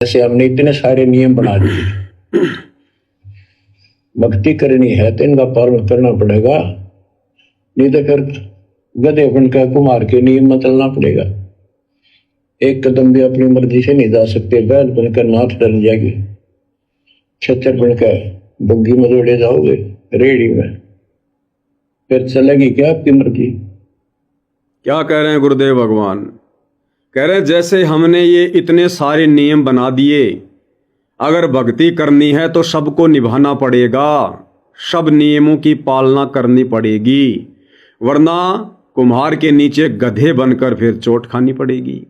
जैसे हमने इतने सारे नियम बना दिए, भक्ति करनी है तो इनका पालन करना पड़ेगा, नहीं तो फिर गधे बनकर कुमार के नियम में चलना पड़ेगा। एक कदम भी अपनी मर्जी से नहीं जा सकते, बैल बनकर नाथ डल जाएगी, छच्चर बनकर बुग्गी में जोड़े जाओगे रेडी में, फिर चलेगी क्या आपकी मर्जी। क्या कह रहे हैं गुरुदेव भगवान? कह रहे हैं जैसे हमने ये इतने सारे नियम बना दिए, अगर भक्ति करनी है तो सबको निभाना पड़ेगा, सब नियमों की पालना करनी पड़ेगी, वरना कुम्हार के नीचे गधे बनकर फिर चोट खानी पड़ेगी।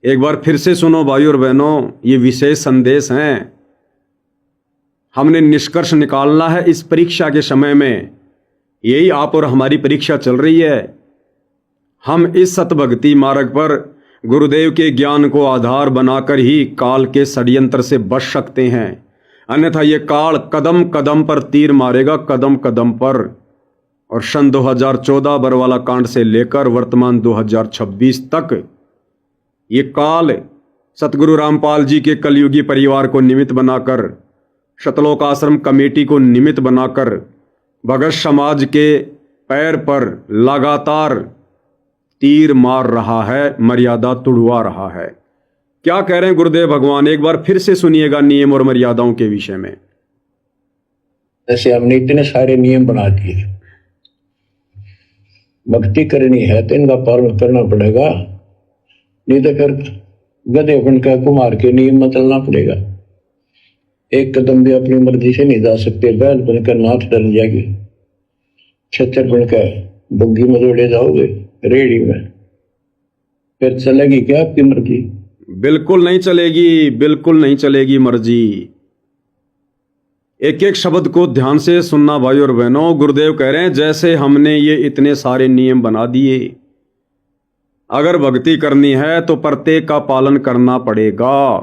एक बार फिर से सुनो भाई और बहनों, ये विशेष संदेश हैं। हमने निष्कर्ष निकालना है इस परीक्षा के समय में, यही आप और हमारी परीक्षा चल रही है। हम इस सतभक्ति मार्ग पर गुरुदेव के ज्ञान को आधार बनाकर ही काल के षड्यंत्र से बच सकते हैं, अन्यथा ये काल कदम कदम पर तीर मारेगा, कदम कदम पर। और सन 2014 बरवाला कांड से लेकर वर्तमान 2026 तक ये काल सतगुरु रामपाल जी के कलयुगी परिवार को निमित्त बनाकर, शतलोक आश्रम कमेटी को निमित्त बनाकर भगत समाज के पैर पर लगातार तीर मार रहा है, मर्यादा तुड़वा रहा है। क्या कह रहे हैं गुरुदेव भगवान? एक बार फिर से सुनिएगा नियम और मर्यादाओं के विषय में। जैसे हमने इतने सारे नियम बना दिए, भक्ति करनी है तो इनका पालन करना पड़ेगा, नहीं तो फिर गधे बनकर कुमार के नियम में चलना पड़ेगा। एक कदम भी अपनी मर्जी से नहीं जा सकते, बैल बनकर नाथ डल जाएगी, छच्चर बनकर बुग्गी में जोड़े जाओगे रेडी में, फिर चलेगी क्या आपकी मर्जी। बिल्कुल नहीं चलेगी, बिल्कुल नहीं चलेगी मर्जी। एक एक शब्द को ध्यान से सुनना भाई और बहनों। गुरुदेव कह रहे हैं जैसे हमने ये इतने सारे नियम बना दिए, अगर भक्ति करनी है तो प्रत्येक का पालन करना पड़ेगा,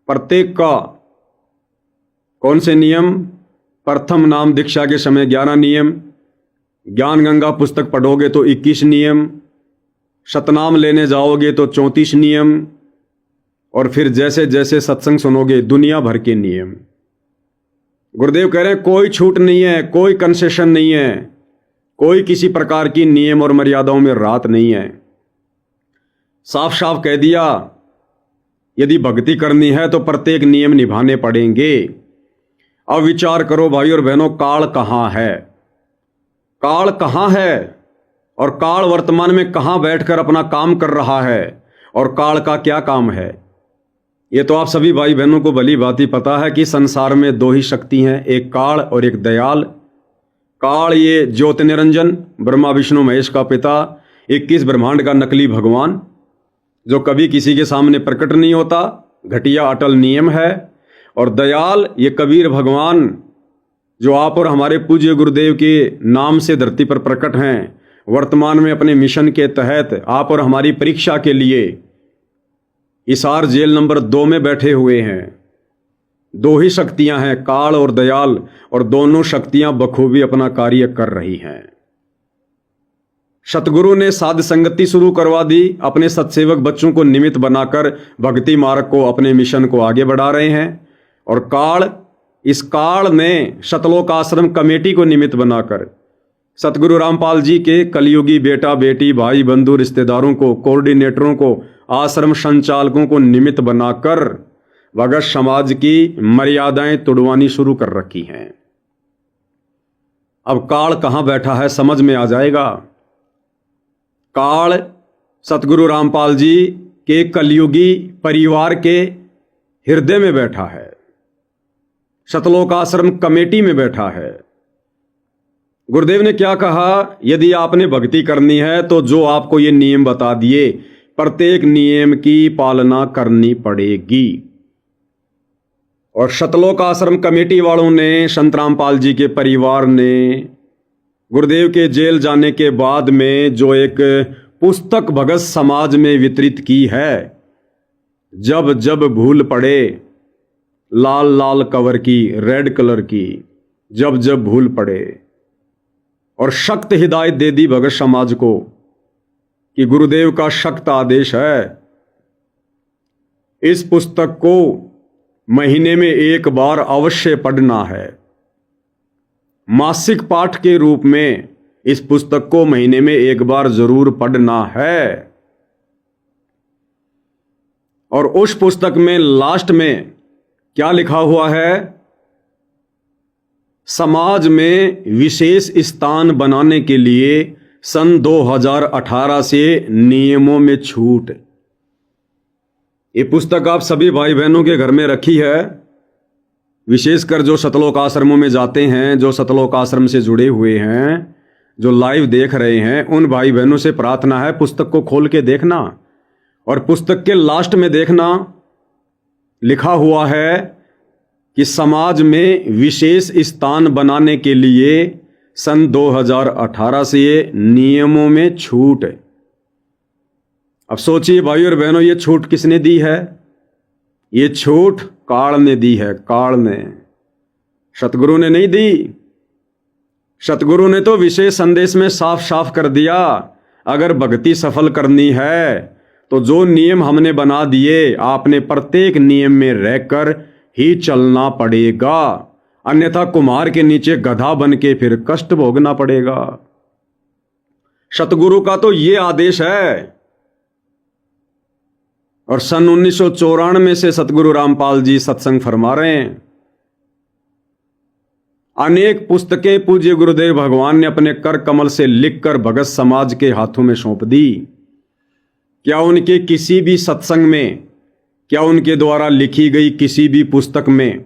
प्रत्येक का। कौन से नियम? प्रथम नाम दीक्षा के समय 11 नियम, ज्ञान गंगा पुस्तक पढ़ोगे तो 21 नियम, शतनाम लेने जाओगे तो 34 नियम, और फिर जैसे जैसे सत्संग सुनोगे दुनिया भर के नियम। गुरुदेव कह रहे हैं कोई छूट नहीं है, कोई कंसेशन नहीं है, कोई किसी प्रकार की नियम और मर्यादाओं में रात नहीं है। साफ साफ कह दिया, यदि भक्ति करनी है तो प्रत्येक नियम निभाने पड़ेंगे। अब विचार करो भाई और बहनों, काल कहाँ है? काल कहाँ है? और काल वर्तमान में कहाँ बैठकर अपना काम कर रहा है? और काल का क्या काम है? ये तो आप सभी भाई बहनों को भली भांति पता है कि संसार में 2 ही शक्ति हैं, एक काल और एक दयाल। काल ये ज्योत निरंजन, ब्रह्मा विष्णु महेश का पिता, 21 ब्रह्मांड का नकली भगवान, जो कभी किसी के सामने प्रकट नहीं होता, घटिया अटल नियम है। और दयाल ये कबीर भगवान, जो आप और हमारे पूज्य गुरुदेव के नाम से धरती पर प्रकट हैं, वर्तमान में अपने मिशन के तहत आप और हमारी परीक्षा के लिए हिसार जेल नंबर 2 में बैठे हुए हैं। 2 ही शक्तियां हैं, काल और दयाल, और दोनों शक्तियां बखूबी अपना कार्य कर रही हैं। सतगुरु ने साध संगति शुरू करवा दी, अपने सत्सेवक बच्चों को निमित्त बनाकर भक्ति मार्ग को, अपने मिशन को आगे बढ़ा रहे हैं। और काल, इस काल ने शतलोक आश्रम कमेटी को निमित्त बनाकर सतगुरु रामपाल जी के कलयुगी बेटा बेटी, भाई बंधु, रिश्तेदारों को, कोऑर्डिनेटरों को, आश्रम संचालकों को निमित्त बनाकर भगत समाज की मर्यादाएं तुड़वानी शुरू कर रखी हैं। अब काल कहां बैठा है समझ में आ जाएगा। काल सतगुरु रामपाल जी के कलयुगी परिवार के हृदय में बैठा है, शतलोक आश्रम कमेटी में बैठा है। गुरुदेव ने क्या कहा? यदि आपने भक्ति करनी है तो जो आपको ये नियम बता दिए, प्रत्येक नियम की पालना करनी पड़ेगी। और शतलोक आश्रम कमेटी वालों ने, संत रामपाल जी के परिवार ने गुरुदेव के जेल जाने के बाद में जो एक पुस्तक भगत समाज में वितरित की है, जब जब भूल पड़े, लाल लाल कवर की, रेड कलर की, जब जब भूल पड़े, और सख्त हिदायत दे दी भगत समाज को कि गुरुदेव का सख्त आदेश है इस पुस्तक को महीने में एक बार अवश्य पढ़ना है। मासिक पाठ के रूप में इस पुस्तक को महीने में एक बार जरूर पढ़ना है। और उस पुस्तक में लास्ट में क्या लिखा हुआ है? समाज में विशेष स्थान बनाने के लिए सन 2018 से नियमों में छूट। ये पुस्तक आप सभी भाई बहनों के घर में रखी है, विशेषकर जो सतलोक आश्रमों में जाते हैं, जो सतलोक आश्रम से जुड़े हुए हैं, जो लाइव देख रहे हैं, उन भाई बहनों से प्रार्थना है पुस्तक को खोल के देखना। और पुस्तक के लास्ट में देखना लिखा हुआ है कि समाज में विशेष स्थान बनाने के लिए सन 2018 से नियमों में छूट। अब सोचिए भाई और बहनों, ये छूट किसने दी है? ये छूट काल ने दी है। काल ने, सतगुरु ने नहीं दी। सतगुरु ने तो विशेष संदेश में साफ साफ कर दिया, अगर भक्ति सफल करनी है तो जो नियम हमने बना दिए, आपने प्रत्येक नियम में रहकर ही चलना पड़ेगा, अन्यथा कुम्हार के नीचे गधा बन के फिर कष्ट भोगना पड़ेगा। सतगुरु का तो ये आदेश है। और सन 1994 से सतगुरु रामपाल जी सत्संग फरमा रहे हैं। अनेक पुस्तकें पूज्य गुरुदेव भगवान ने अपने कर कमल से लिखकर भगत समाज के हाथों में सौंप दी। क्या उनके किसी भी सत्संग में, क्या उनके द्वारा लिखी गई किसी भी पुस्तक में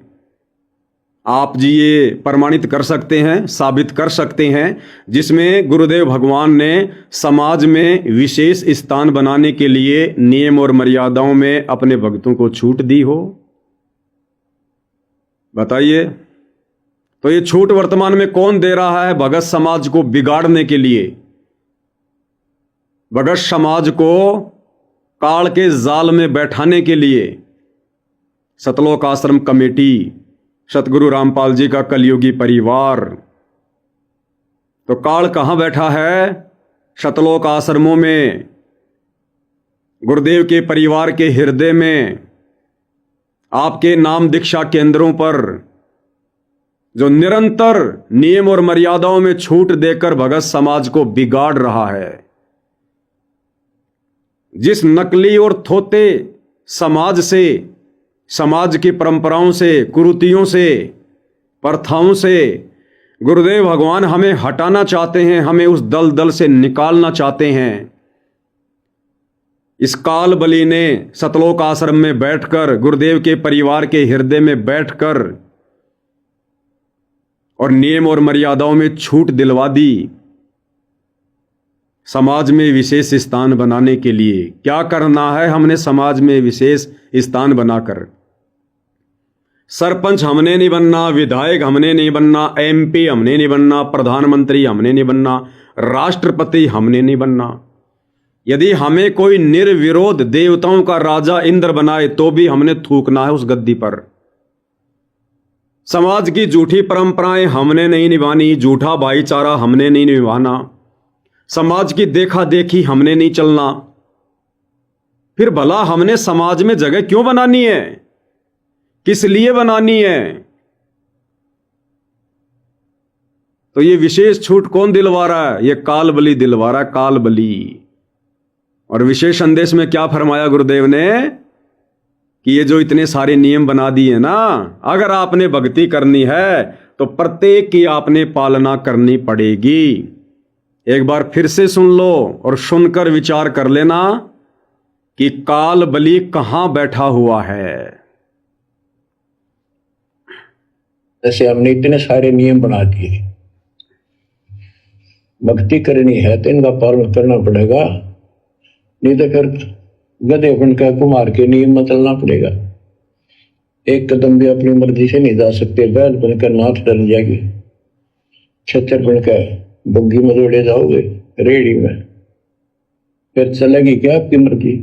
आप जी ये प्रमाणित कर सकते हैं, साबित कर सकते हैं, जिसमें गुरुदेव भगवान ने समाज में विशेष स्थान बनाने के लिए नियम और मर्यादाओं में अपने भक्तों को छूट दी हो? बताइए। तो ये छूट वर्तमान में कौन दे रहा है? भगत समाज को बिगाड़ने के लिए, भगत समाज को काल के जाल में बैठाने के लिए सतलोक आश्रम कमेटी, सतगुरु रामपाल जी का कलयुगी परिवार। तो काल कहां बैठा है? सतलोक आश्रमों में, गुरुदेव के परिवार के हृदय में, आपके नाम दीक्षा केंद्रों पर, जो निरंतर नियम और मर्यादाओं में छूट देकर भगत समाज को बिगाड़ रहा है। जिस नकली और थोते समाज से, समाज की परंपराओं से, कुरीतियों से, प्रथाओं से गुरुदेव भगवान हमें हटाना चाहते हैं, हमें उस दलदल से निकालना चाहते हैं। इस काल बली ने सतलोक आश्रम में बैठकर, गुरुदेव के परिवार के हृदय में बैठकर और नियम और मर्यादाओं में छूट दिलवा दी। समाज में विशेष स्थान बनाने के लिए क्या करना है हमने? समाज में विशेष स्थान बनाकर सरपंच हमने नहीं बनना, विधायक हमने नहीं बनना, एमपी हमने नहीं बनना, प्रधानमंत्री हमने नहीं बनना, राष्ट्रपति हमने नहीं बनना। यदि हमें कोई निर्विरोध देवताओं का राजा इंद्र बनाए तो भी हमने थूकना है उस गद्दी पर। समाज की झूठी परंपराएं हमने नहीं निभानी, झूठा भाईचारा हमने नहीं निभाना, समाज की देखा देखी हमने नहीं चलना। फिर भला हमने समाज में जगह क्यों बनानी है? किस लिए बनानी है? तो ये विशेष छूट कौन दिलवा रहा है? ये काल बली दिलवा रहा है, काल बली। और विशेष संदेश में क्या फरमाया गुरुदेव ने कि ये जो इतने सारे नियम बना दिए ना, अगर आपने भक्ति करनी है तो प्रत्येक की आपने पालना करनी पड़ेगी। एक बार फिर से सुन लो और सुनकर विचार कर लेना कि काल बली कहां बैठा हुआ है। जैसे हमने इतने सारे नियम बना दिए, भक्ति करनी है तो इनका पालन करना पड़ेगा, नहीं तो फिर गधे बनकर कुम्हार के नियम में चलना पड़ेगा। एक कदम भी अपनी मर्जी से नहीं जा सकते, बैल बनकर नाथ डर जाएगी, छतर बनकर बुग्गी में दौड़े जाओगे रेड़ी में, फिर चलेगी क्या आपकी मर्जी?